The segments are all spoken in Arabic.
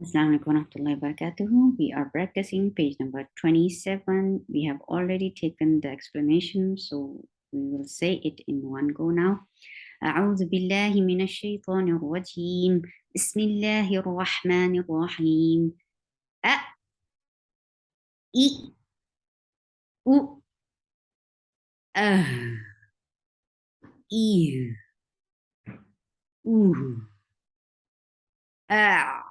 Assalamu alaikum warahmatullahi wabarakatuh. We are practicing page number 27. We have already taken the explanation, so we will say it in one go now. أعوذ بالله من الشيطان الرجيم. بسم الله الرحمن الرحيم. أ إ أ أه إيه أوه أع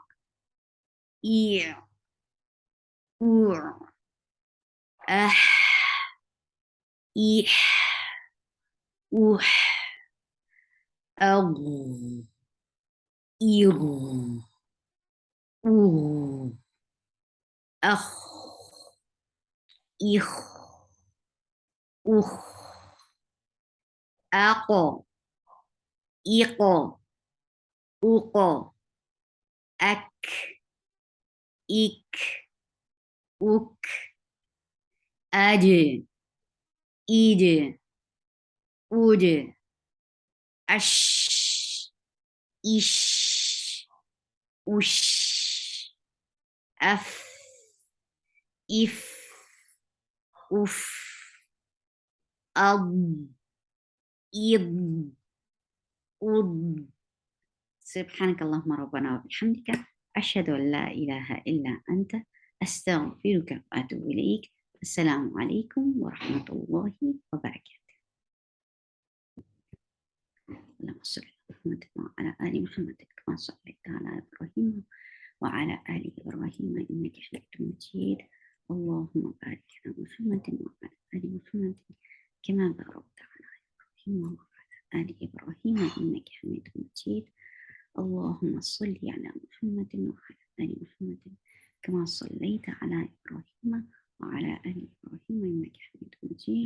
إيه أوع أح إيح أوح أغ إيغ أوه أخ إخ أخ أقو إيقو أوقو أك إك أوك أد إيد أود أش إش أش أف إف أف أض إض أض سبحانك اللهم ربنا وبحمدك أشهد أن لا إله إلا أنت أستغفرك وأتوب إليك. السلام عليكم ورحمة الله وبركاته. اللهم صل على محمد وعلى آل محمد كما صليت على إبراهيم وعلى آل إبراهيم إنك حميد مجيد. اللهم بارك على محمد وعلى آل محمد كما باركت على إبراهيم وعلى آل إبراهيم إنك حميد مجيد. اللهم صل على محمد وعلى آل محمد كما صليت على إبراهيم وعلى آل إبراهيم إنك حميد مجيد.